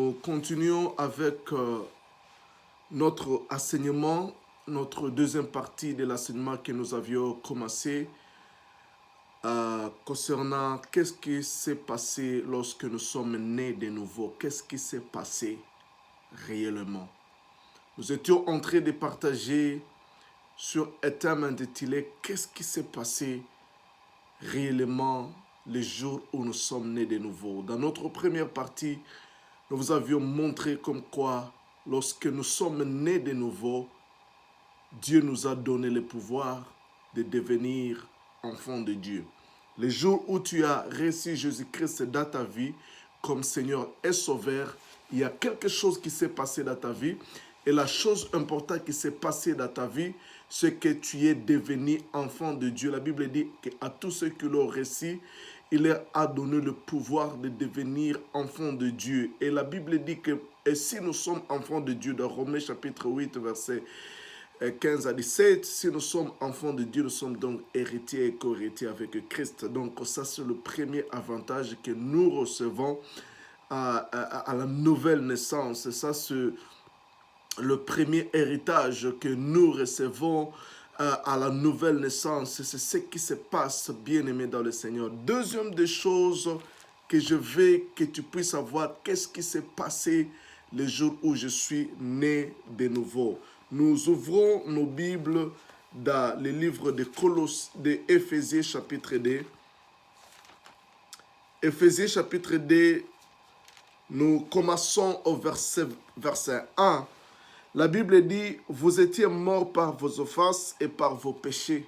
Nous continuons avec notre enseignement, notre deuxième partie de l'enseignement que nous avions commencé concernant qu'est-ce qui s'est passé lorsque nous sommes nés de nouveau, qu'est-ce qui s'est passé réellement. Nous étions en train de partager sur un thème intitulé « Qu'est-ce qui s'est passé réellement les jours où nous sommes nés de nouveau ?» Dans notre première partie, nous vous avions montré comme quoi, lorsque nous sommes nés de nouveau, Dieu nous a donné le pouvoir de devenir enfants de Dieu. Le jour où tu as reçu Jésus-Christ dans ta vie comme Seigneur et Sauveur, il y a quelque chose qui s'est passé dans ta vie. Et la chose importante qui s'est passée dans ta vie, c'est que tu es devenu enfant de Dieu. La Bible dit qu'à tous ceux qui l'ont reçu, il leur a donné le pouvoir de devenir enfants de Dieu. Et la Bible dit que et si nous sommes enfants de Dieu, dans Romains chapitre 8, verset 15 à 17, si nous sommes enfants de Dieu, nous sommes donc héritiers et co-héritiers avec Christ. Donc ça, c'est le premier avantage que nous recevons à la nouvelle naissance. Ça, c'est le premier héritage que nous recevons à la nouvelle naissance. C'est ce qui se passe, bien-aimé dans le Seigneur. Deuxième des choses que je veux que tu puisses savoir, qu'est-ce qui s'est passé le jour où je suis né de nouveau. Nous ouvrons nos Bibles dans le livre de Éphésiens chapitre 2. Éphésiens chapitre 2, nous commençons au verset 1. La Bible dit, vous étiez morts par vos offenses et par vos péchés.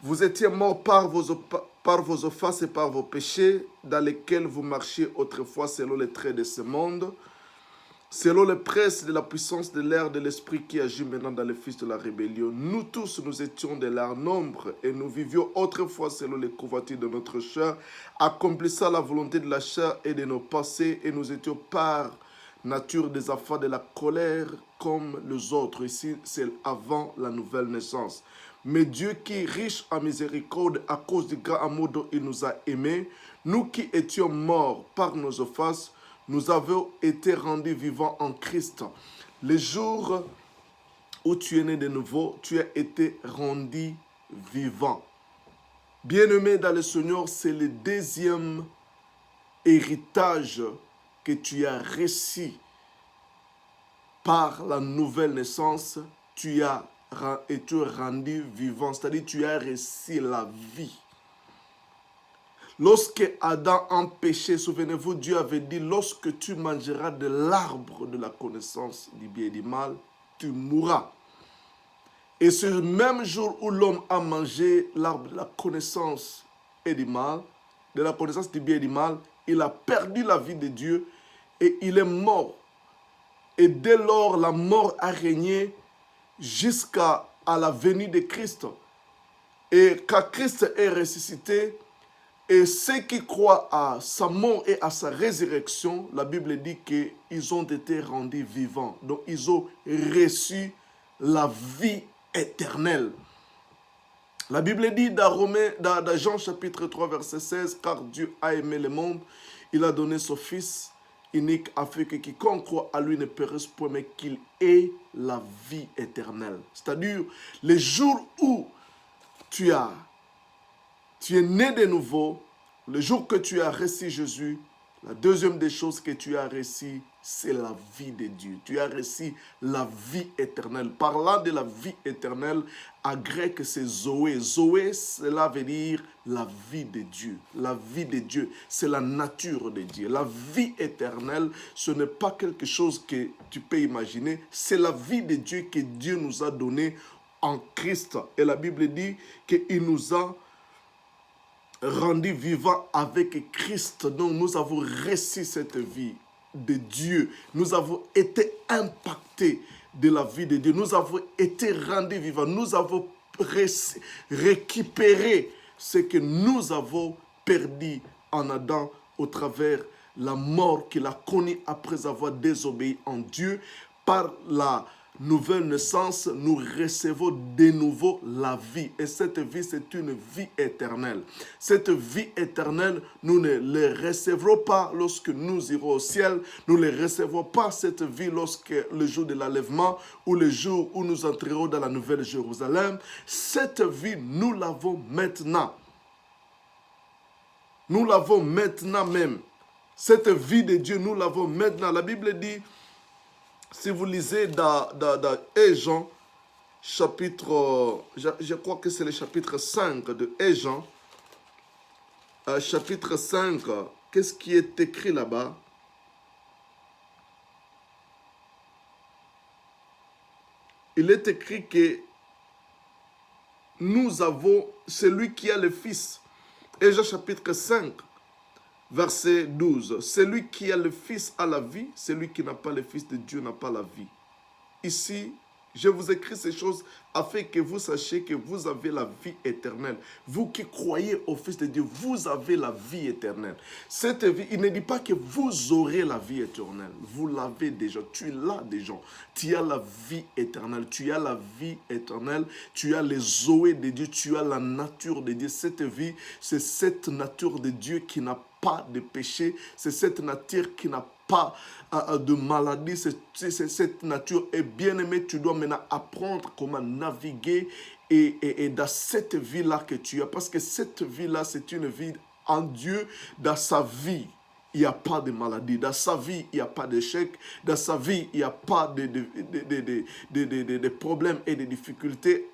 Vous étiez morts par vos offenses et par vos péchés, dans lesquels vous marchiez autrefois selon les traits de ce monde, selon les princes de la puissance de l'air de l'esprit qui agit maintenant dans les fils de la rébellion. Nous tous, nous étions de leur nombre et nous vivions autrefois selon les convoitises de notre chair, accomplissant la volonté de la chair et de nos pensées, et nous étions par nature des enfants de la colère comme les autres. Ici, c'est avant la nouvelle naissance. Mais Dieu qui est riche en miséricorde à cause du grand amour dont il nous a aimés, nous qui étions morts par nos offenses, nous avons été rendus vivants en Christ. Le jour où tu es né de nouveau, tu as été rendu vivant. Bien-aimé dans le Seigneur, c'est le deuxième héritage que tu as reçu par la nouvelle naissance. Tu as été rendu vivant, c'est-à-dire tu as reçu la vie. Lorsque Adam a péché, souvenez-vous, Dieu avait dit, lorsque tu mangeras de l'arbre de la connaissance du bien et du mal, tu mourras. Et ce même jour où l'homme a mangé l'arbre de la connaissance et du mal, de la connaissance du bien et du mal, il a perdu la vie de Dieu et il est mort. Et dès lors, la mort a régné jusqu'à la venue de Christ. Et quand Christ est ressuscité, et ceux qui croient à sa mort et à sa résurrection, la Bible dit qu'ils ont été rendus vivants. Donc, ils ont reçu la vie éternelle. La Bible dit dans Jean chapitre 3, verset 16, « Car Dieu a aimé le monde, il a donné son Fils unique afin que quiconque croit à lui ne périsse point, mais qu'il ait la vie éternelle. » C'est-à-dire, le jour où tu es né de nouveau, le jour que tu as reçu Jésus, la deuxième des choses que tu as reçu, c'est la vie de Dieu. Tu as reçu la vie éternelle. Parlant de la vie éternelle, en grec, c'est Zoé. Zoé, cela veut dire la vie de Dieu. La vie de Dieu, c'est la nature de Dieu. La vie éternelle, ce n'est pas quelque chose que tu peux imaginer. C'est la vie de Dieu que Dieu nous a donnée en Christ. Et la Bible dit qu'il nous a rendus vivants avec Christ. Donc nous avons reçu cette vie de Dieu. Nous avons été impactés de la vie de Dieu. Nous avons été rendus vivants. Nous avons récupéré ce que nous avons perdu en Adam au travers la mort qu'il a connue après avoir désobéi en Dieu par la nouvelle naissance, nous recevons de nouveau la vie. Et cette vie, c'est une vie éternelle. Cette vie éternelle, nous ne la recevrons pas lorsque nous irons au ciel. Nous ne recevons pas cette vie lorsque le jour de l'enlèvement ou le jour où nous entrerons dans la nouvelle Jérusalem. Cette vie, nous l'avons maintenant. Nous l'avons maintenant même. Cette vie de Dieu, nous l'avons maintenant. La Bible dit, si vous lisez dans Jean, chapitre, je crois que c'est le chapitre 5 de Jean, chapitre 5, qu'est-ce qui est écrit là-bas? Il est écrit que nous avons celui qui a le Fils. Jean chapitre 5, verset 12. Celui qui a le Fils a la vie, celui qui n'a pas le Fils de Dieu n'a pas la vie. Ici, je vous écris ces choses afin que vous sachiez que vous avez la vie éternelle. Vous qui croyez au Fils de Dieu, vous avez la vie éternelle. Cette vie, il ne dit pas que vous aurez la vie éternelle. Vous l'avez déjà, tu l'as déjà. Tu as la vie éternelle, tu as la vie éternelle, tu as les zoé de Dieu, tu as la nature de Dieu. Cette vie, c'est cette nature de Dieu qui n'a pas de péché, c'est cette nature qui n'a pas de maladie, c'est cette nature. Et bien aimé, tu dois maintenant apprendre comment naviguer et dans cette vie-là que tu as. Parce que cette vie-là, c'est une vie en Dieu. Dans sa vie, il n'y a pas de maladie. Dans sa vie, il n'y a pas d'échec. Dans sa vie, il n'y a pas de problèmes et de difficultés.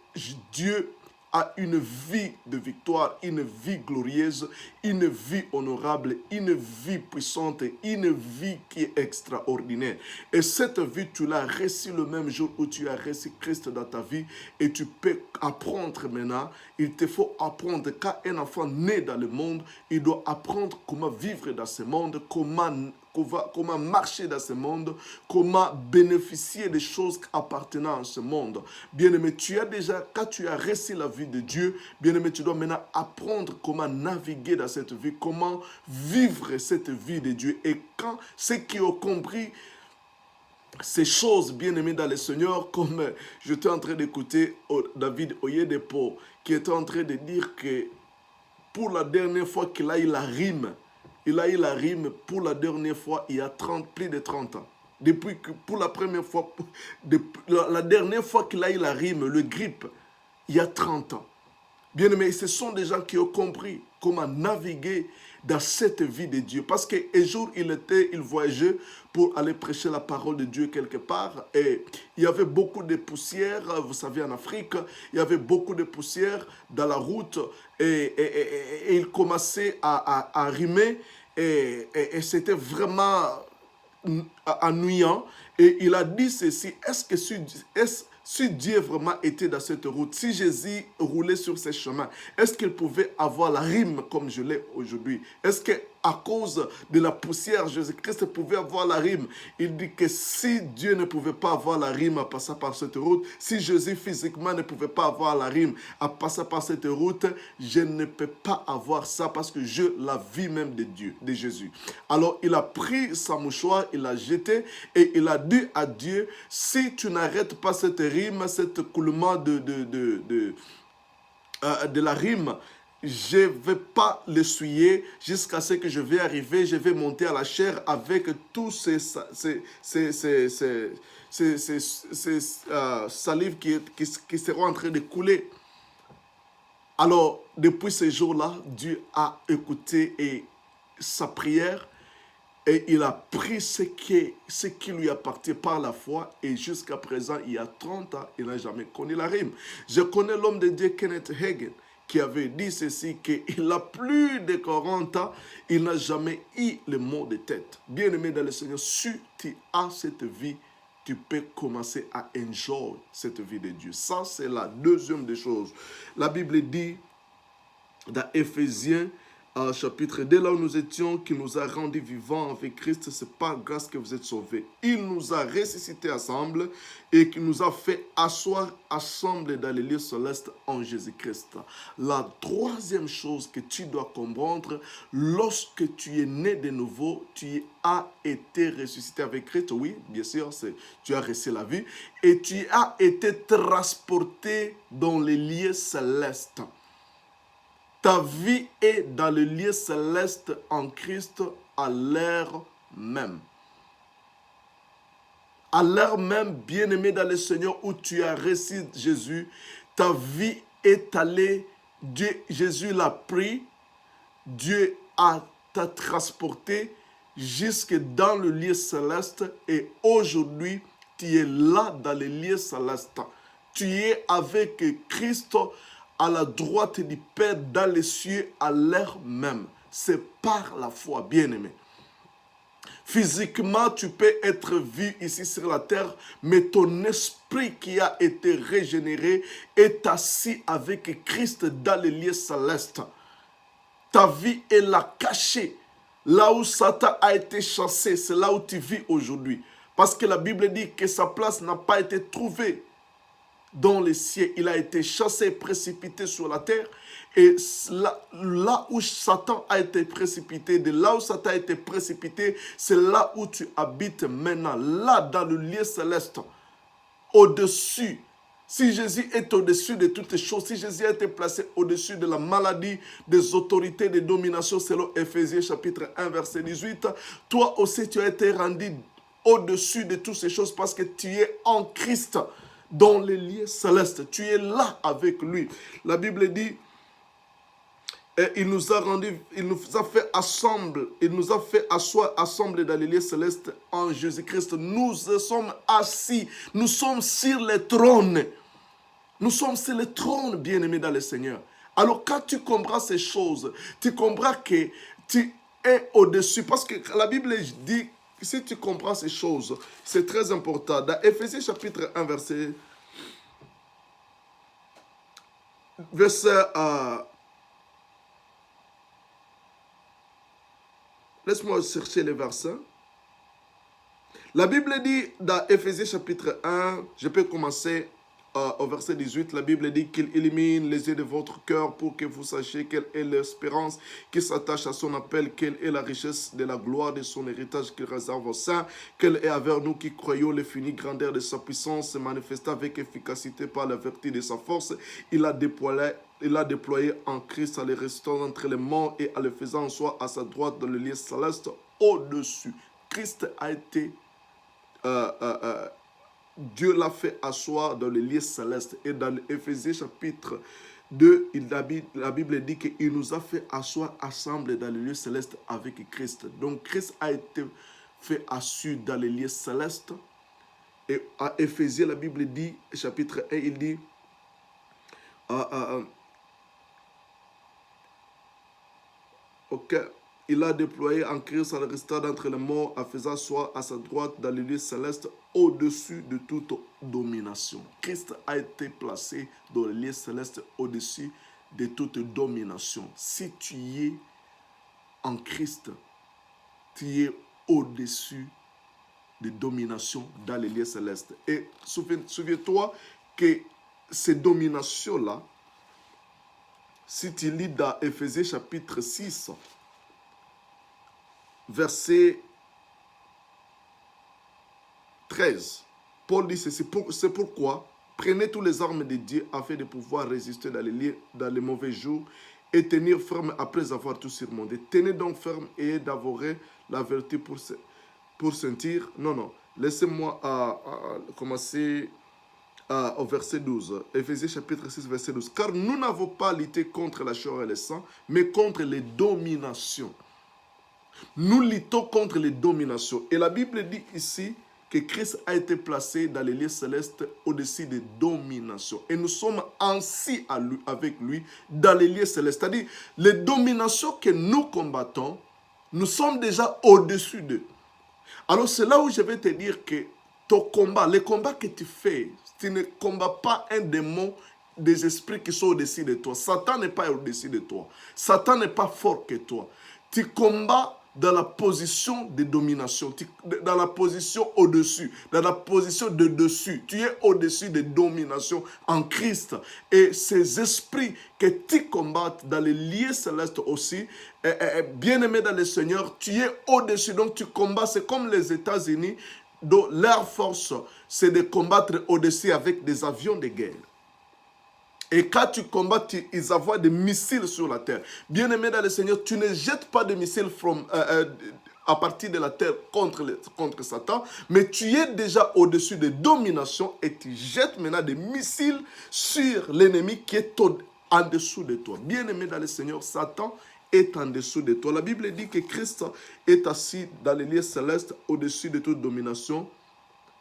Dieu a une vie de victoire, une vie glorieuse, une vie honorable, une vie puissante, une vie qui est extraordinaire. Et cette vie, tu l'as reçue le même jour où tu as reçu Christ dans ta vie et tu peux apprendre maintenant. Il te faut apprendre quand un enfant naît dans le monde, il doit apprendre comment vivre dans ce monde, comment marcher dans ce monde, comment bénéficier des choses appartenant à ce monde. Bien-aimé, tu as déjà, quand tu as reçu la vie de Dieu, bien-aimé, tu dois maintenant apprendre comment naviguer dans cette vie, comment vivre cette vie de Dieu. Et quand ceux qui ont compris ces choses, bien-aimées dans le Seigneur, comme j'étais en train d'écouter David Oyedepo, qui était en train de dire que pour la dernière fois qu'il a eu la rime, il a eu la rime pour la dernière fois il y a plus de 30 ans. Depuis que, pour la première fois, la dernière fois qu'il a eu la rime, le grippe, il y a 30 ans. Bien aimé, ce sont des gens qui ont compris comment naviguer dans cette vie de Dieu. Parce qu'un jour, il voyageait pour aller prêcher la parole de Dieu quelque part. Et il y avait beaucoup de poussière, vous savez, en Afrique, il y avait beaucoup de poussière dans la route. Et il commençait à rimer. Et c'était vraiment ennuyant. Et il a dit ceci, si Dieu vraiment était dans cette route, si Jésus roulait sur ces chemins, est-ce qu'il pouvait avoir la rime comme je l'ai aujourd'hui? Est-ce qu'à cause de la poussière, Jésus-Christ pouvait avoir la rime? Il dit que si Dieu ne pouvait pas avoir la rime en passant par cette route, si Jésus physiquement ne pouvait pas avoir la rime en passant par cette route, je ne peux pas avoir ça parce que je la vie même de Dieu, de Jésus. Alors il a pris sa mouchoir, il l'a jeté et il a dit à Dieu, si tu n'arrêtes pas cette rime, cet coulement de la rime, je ne vais pas l'essuyer jusqu'à ce que je vais arriver, je vais monter à la chair avec tous ces salives qui seront en train de couler. Alors, depuis ce jour-là, Dieu a écouté sa prière et il a pris ce qui lui appartient par la foi et jusqu'à présent, il y a 30 ans, il n'a jamais connu la rime. Je connais l'homme de Dieu, Kenneth Hagin, qui avait dit ceci, qu'il a plus de 40 ans, il n'a jamais eu le mot de tête. Bien-aimé dans le Seigneur, si tu as cette vie, tu peux commencer à enjoy cette vie de Dieu. Ça, c'est la deuxième des choses. La Bible dit dans Éphésiens chapitre, dès là où nous étions, qui nous a rendus vivants avec Christ, c'est par grâce que vous êtes sauvés. Il nous a ressuscités ensemble et qui nous a fait asseoir ensemble dans les lieux célestes en Jésus-Christ. La troisième chose que tu dois comprendre, lorsque tu es né de nouveau, tu as été ressuscité avec Christ, oui, bien sûr, tu as reçu la vie, et tu as été transporté dans les lieux célestes. Ta vie est dans le lieu céleste en Christ à l'heure même. À l'heure même, bien-aimé dans le Seigneur, où tu as reçu Jésus, ta vie est allée, Jésus l'a pris, Dieu t'a transporté jusque dans le lieu céleste et aujourd'hui, tu es là dans le lieu céleste. Tu es avec Christ à la droite du Père dans les cieux à l'heure même. C'est par la foi, bien-aimé. Physiquement, tu peux être vu ici sur la terre, mais ton esprit qui a été régénéré est assis avec Christ dans les lieux célestes. Ta vie est là cachée. Là où Satan a été chassé, c'est là où tu vis aujourd'hui. Parce que la Bible dit que sa place n'a pas été trouvée dans les cieux. Il a été chassé, précipité sur la terre. Et là où Satan a été précipité, de là où Satan a été précipité, c'est là où tu habites maintenant. Là, dans le lieu céleste, au-dessus. Si Jésus est au-dessus de toutes les choses, si Jésus a été placé au-dessus de la maladie, des autorités, des dominations, selon Éphésiens chapitre 1, verset 18, toi aussi tu as été rendu au-dessus de toutes ces choses parce que tu es en Christ, dans les lieux célestes. Tu es là avec lui. La Bible dit, et il nous a fait asseoir ensemble dans les lieux célestes en Jésus-Christ. Nous sommes assis, nous sommes sur le trône. Nous sommes sur le trône, bien-aimés dans le Seigneur. Alors quand tu comprends ces choses, tu comprends que tu es au-dessus. Parce que la Bible dit, si tu comprends ces choses, c'est très important. Dans Éphésiens chapitre 1, verset laisse-moi chercher les versets. La Bible dit dans Éphésiens chapitre 1, je peux commencer au verset 18, la Bible dit qu'il illumine les yeux de votre cœur pour que vous sachiez quelle est l'espérance qui s'attache à son appel, quelle est la richesse de la gloire de son héritage qu'il réserve aux saints, quelle est avec nous qui croyons l'infinie grandeur de sa puissance, se manifesta avec efficacité par la vertu de sa force. Il a déployé en Christ en le ressuscitant entre les morts et en le faisant soi à sa droite dans le lieu céleste au-dessus. Christ a été Dieu l'a fait asseoir dans le lieu céleste. Et dans Éphésiens chapitre 2, la Bible dit qu'il nous a fait asseoir ensemble dans le lieu céleste avec Christ. Donc Christ a été fait assis dans le lieu céleste. Et à Éphésiens, la Bible dit, chapitre 1, il dit, il a déployé en Christ en restant d'entre les morts, en faisant soi à sa droite dans le lieu céleste, au-dessus de toute domination. Christ a été placé dans le lieu céleste au-dessus de toute domination. Si tu es en Christ, tu es au-dessus de domination dans les lieux célestes. Et souviens-toi que ces dominations-là, si tu lis dans Éphésiens chapitre 6, verset 13, Paul dit ceci, c'est pourquoi prenez tous les armes de Dieu afin de pouvoir résister dans les mauvais jours et tenir ferme après avoir tout surmonté. Tenez donc ferme et d'avorer la vertu pour sentir. Non, laissez-moi commencer au verset 12. Éphésiens chapitre 6, verset 12. Car nous n'avons pas lutté contre la chair et le sang, mais contre les dominations. Nous luttons contre les dominations. Et la Bible dit ici que Christ a été placé dans les lieux célestes au-dessus des dominations. Et nous sommes assis avec lui dans les lieux célestes. C'est-à-dire, les dominations que nous combattons, nous sommes déjà au-dessus d'eux. Alors c'est là où je vais te dire que ton combat, les combats que tu fais, tu ne combats pas un démon des esprits qui sont au-dessus de toi. Satan n'est pas au-dessus de toi. Satan n'est pas fort que toi. Tu combats dans la position de domination, dans la position au-dessus, dans la position de dessus. Tu es au-dessus de domination en Christ. Et ces esprits que tu combattes dans les lieux célestes aussi, bien-aimé dans le Seigneur, tu es au-dessus. Donc tu combats, c'est comme les États-Unis, dont leur force, c'est de combattre au-dessus avec des avions de guerre. Et quand tu combats, ils envoient des missiles sur la terre. Bien-aimé dans le Seigneur, tu ne jettes pas de missiles à partir de la terre contre Satan, mais tu es déjà au-dessus de domination et tu jettes maintenant des missiles sur l'ennemi qui est en dessous de toi. Bien-aimé dans le Seigneur, Satan est en dessous de toi. La Bible dit que Christ est assis dans les lieux célestes au-dessus de toute domination,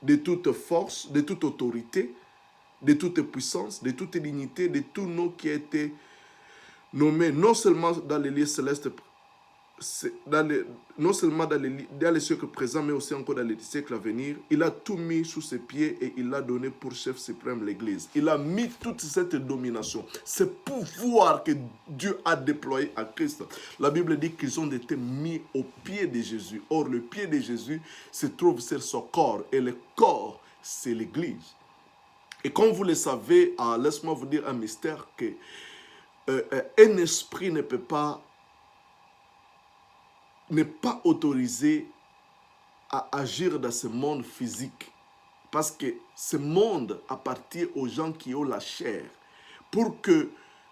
de toute force, de toute autorité, de toute puissance, de toute dignité, de tout nom qui a été nommé non seulement dans les lieux célestes, non seulement dans les siècles présents, mais aussi encore dans les siècles à venir. Il a tout mis sous ses pieds et il l'a donné pour chef suprême l'Église. Il a mis toute cette domination, ce pouvoir que Dieu a déployé à Christ. La Bible dit qu'ils ont été mis au pied de Jésus. Or, le pied de Jésus se trouve sur son corps et le corps, c'est l'Église. Et comme vous le savez, laisse-moi vous dire un mystère que un esprit n'est pas autorisé à agir dans ce monde physique. Parce que ce monde appartient aux gens qui ont la chair. Pour que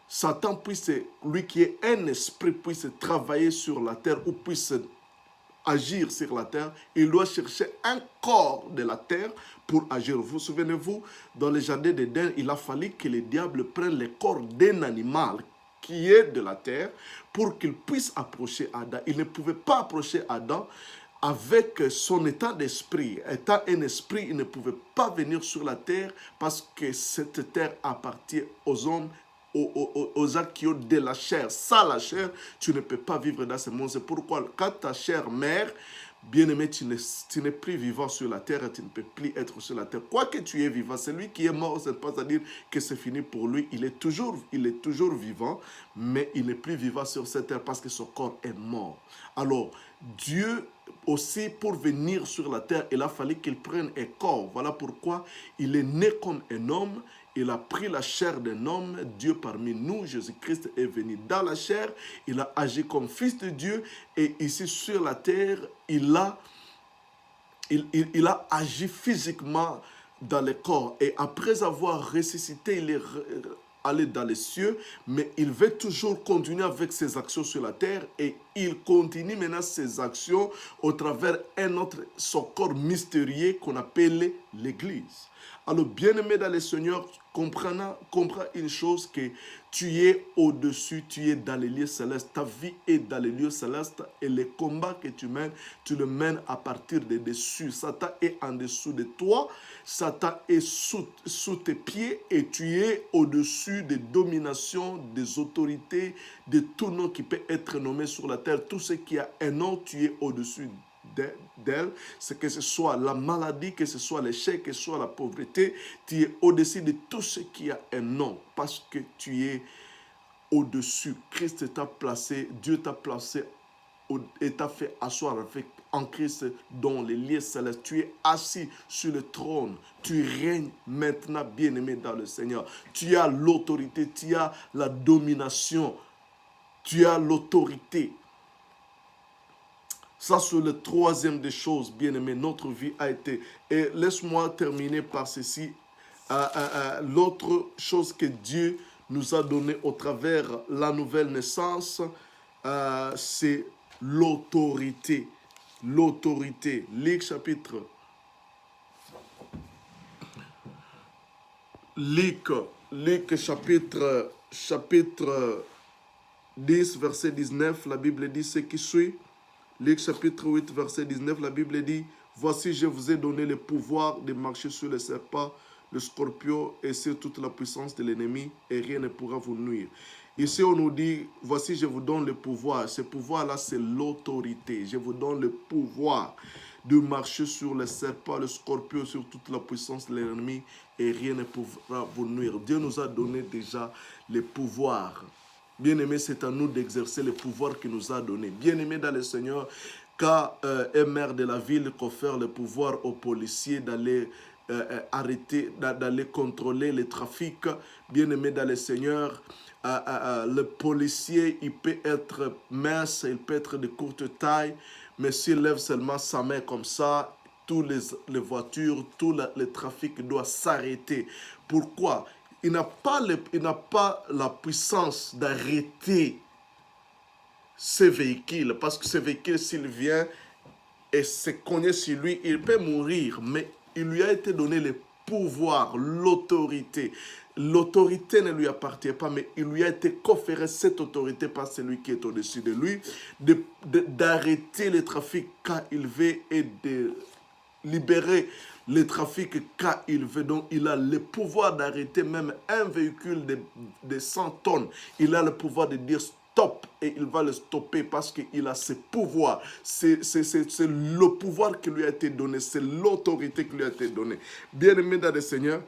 Satan puisse, lui qui est un esprit, puisse travailler sur la terre ou puisse agir sur la terre, il doit chercher un corps de la terre pour agir. Vous souvenez-vous, dans le jardin d'Éden, il a fallu que le diable prenne le corps d'un animal qui est de la terre pour qu'il puisse approcher Adam. Il ne pouvait pas approcher Adam avec son état d'esprit. Étant un esprit, il ne pouvait pas venir sur la terre parce que cette terre appartient aux hommes, aux actes qui ont de la chair. Sans la chair, tu ne peux pas vivre dans ce monde. C'est pourquoi, quand ta chair meurt, bien-aimé, tu n'es plus vivant sur la terre et tu ne peux plus être sur la terre. Quoi que tu es vivant, celui qui est mort, ce n'est pas à dire que c'est fini pour lui. Il est toujours vivant, mais il n'est plus vivant sur cette terre parce que son corps est mort. Alors, Dieu aussi, pour venir sur la terre, il a fallu qu'il prenne un corps. Voilà pourquoi il est né comme un homme. Il a pris la chair d'un homme, Dieu parmi nous, Jésus-Christ est venu dans la chair, il a agi comme fils de Dieu et ici sur la terre, il a agi physiquement dans le corps. Et après avoir ressuscité, il est allé dans les cieux, mais il veut toujours continuer avec ses actions sur la terre et il continue maintenant ses actions au travers son corps mystérieux qu'on appelle l'Église. Alors, bien-aimé dans le Seigneur, comprends une chose, que tu es au-dessus, tu es dans les lieux célestes, ta vie est dans les lieux célestes et les combats que tu mènes, tu le mènes à partir de dessus. Satan est en dessous de toi, Satan est sous tes pieds et tu es au-dessus des dominations, des autorités, de tout nom qui peut être nommé sur la terre. Tout ce qui a un nom, tu es au-dessus d'elle, c'est que ce soit la maladie, que ce soit l'échec, que ce soit la pauvreté, tu es au-dessus de tout ce qui a un nom, parce que tu es au-dessus. Christ t'a placé, Dieu t'a placé et t'a fait asseoir en Christ dans les lieux célestes. Tu es assis sur le trône, tu règnes maintenant, bien-aimé dans le Seigneur. Tu as l'autorité, tu as la domination, tu as l'autorité. Ça, c'est le troisième des choses, bien-aimé. Notre vie a été... Et laisse-moi terminer par ceci. L'autre chose que Dieu nous a donnée au travers la nouvelle naissance, c'est l'autorité. L'autorité. Luc chapitre 10, verset 19, la Bible dit ce qui suit. Luc chapitre 8, verset 19, la Bible dit « Voici, je vous ai donné le pouvoir de marcher sur les serpents, le scorpion et sur toute la puissance de l'ennemi, et rien ne pourra vous nuire. » Ici, on nous dit « Voici, je vous donne le pouvoir. » Ce pouvoir-là, c'est l'autorité. Je vous donne le pouvoir de marcher sur les serpents, les scorpions, sur toute la puissance de l'ennemi, et rien ne pourra vous nuire. Dieu nous a donné déjà les pouvoirs. Bien-aimé, c'est à nous d'exercer les pouvoirs qu'il nous a donnés. Bien-aimé dans le Seigneur, quand un maire de la ville confère le pouvoir aux policiers d'aller arrêter, d'aller contrôler le trafic, bien-aimé dans le Seigneur, le policier, il peut être mince, il peut être de courte taille, mais s'il lève seulement sa main comme ça, toutes les voitures, tout le trafic doit s'arrêter. Pourquoi? Il n'a pas la puissance d'arrêter ces véhicules, parce que ces véhicules, s'il vient et se cogner sur lui, il peut mourir, mais il lui a été donné le pouvoir, l'autorité. L'autorité ne lui appartient pas, mais il lui a été conféré cette autorité par celui qui est au-dessus de lui, d'arrêter le trafic quand il veut et de libérer le trafic quand il veut. Donc, il a le pouvoir d'arrêter même un véhicule de 100 tonnes. Il a le pouvoir de dire stop et il va le stopper parce qu'il a ce pouvoir. C'est le pouvoir qui lui a été donné. C'est l'autorité qui lui a été donnée. Bien-aimés dans le Seigneur,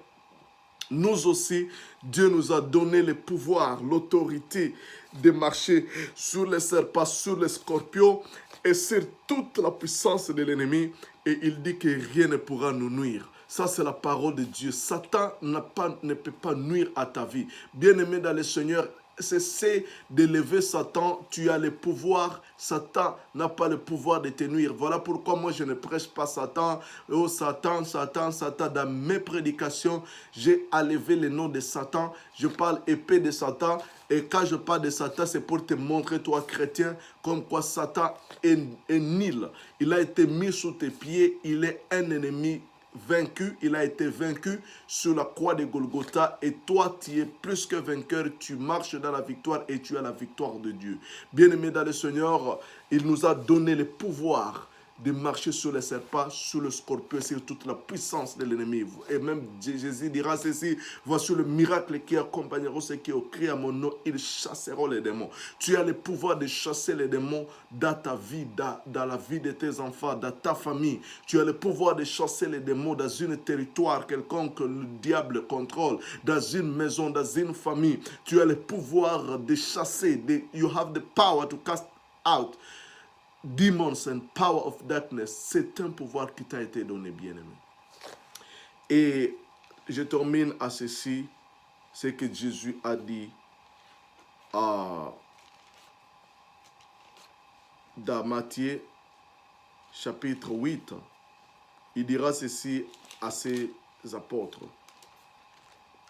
nous aussi, Dieu nous a donné le pouvoir, l'autorité de marcher sur les serpents, sur les scorpions et sur toute la puissance de l'ennemi. Et il dit que rien ne pourra nous nuire. Ça, c'est la parole de Dieu. Satan ne peut pas nuire à ta vie. Bien-aimé dans le Seigneur, cessez d'élever Satan, tu as le pouvoir, Satan n'a pas le pouvoir de te nuire. Voilà pourquoi moi je ne prêche pas Satan, oh Satan, Satan, Satan. Dans mes prédications, j'ai enlevé le nom de Satan, je parle épée de Satan, et quand je parle de Satan, c'est pour te montrer, toi chrétien, comme quoi Satan est nul. Il a été mis sous tes pieds, il est un ennemi vaincu, il a été vaincu sur la croix de Golgotha et toi tu es plus que vainqueur, tu marches dans la victoire et tu as la victoire de Dieu. Bien-aimé dans le Seigneur, il nous a donné le pouvoir de marcher sur les serpents, sur le scorpion, sur toute la puissance de l'ennemi. Et même Jésus dira ceci, voici le miracle qui accompagnera ceux qui ont crié à mon nom, ils chasseront les démons. Tu as le pouvoir de chasser les démons dans ta vie, dans la vie de tes enfants, dans ta famille. Tu as le pouvoir de chasser les démons dans un territoire quelconque que le diable contrôle, dans une maison, dans une famille. Tu as le pouvoir de chasser, you have the power to cast out demons and power of darkness. C'est un pouvoir qui t'a été donné, bien-aimé. Et je termine à ceci, ce que Jésus a dit dans Matthieu chapitre 8. Il dira ceci à ses apôtres,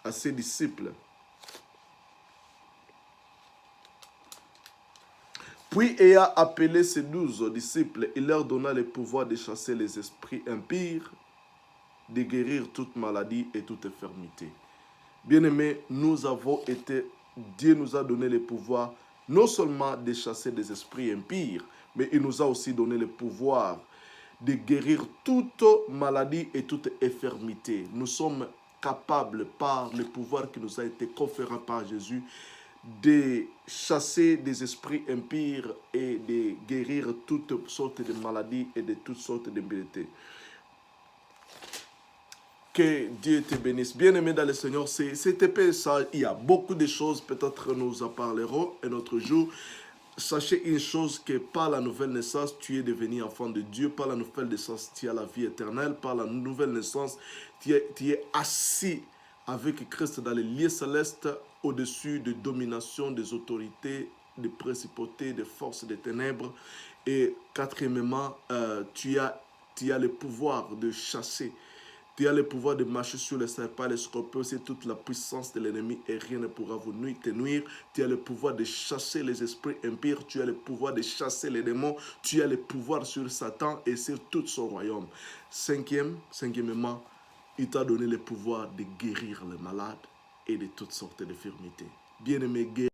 à ses disciples. Puis, ayant appelé ses 12 disciples, il leur donna le pouvoir de chasser les esprits impurs, de guérir toute maladie et toute infirmité. Bien-aimés, Dieu nous a donné le pouvoir non seulement de chasser des esprits impurs, mais il nous a aussi donné le pouvoir de guérir toute maladie et toute infirmité. Nous sommes capables, par le pouvoir qui nous a été conféré par Jésus, de chasser des esprits impurs et de guérir toutes sortes de maladies et de toutes sortes d'impuretés. Que Dieu te bénisse. Bien-aimé dans le Seigneur, c'est épais ça. Il y a beaucoup de choses, peut-être nous en parlerons un autre jour. Sachez une chose, que par la nouvelle naissance, tu es devenu enfant de Dieu. Par la nouvelle naissance, tu as la vie éternelle. Par la nouvelle naissance, tu es assis avec Christ dans les lieux célestes, au-dessus de domination des autorités, des principautés, des forces des ténèbres. Et quatrièmement, tu as le pouvoir de chasser. Tu as le pouvoir de marcher sur les serpents, les scorpions, c'est toute la puissance de l'ennemi et rien ne pourra vous te nuire. Tu as le pouvoir de chasser les esprits impurs, tu as le pouvoir de chasser les démons, tu as le pouvoir sur Satan et sur tout son royaume. Cinquièmement, il t'a donné le pouvoir de guérir les malades et de toutes sortes d'infirmités. Bien-aimé, guérir.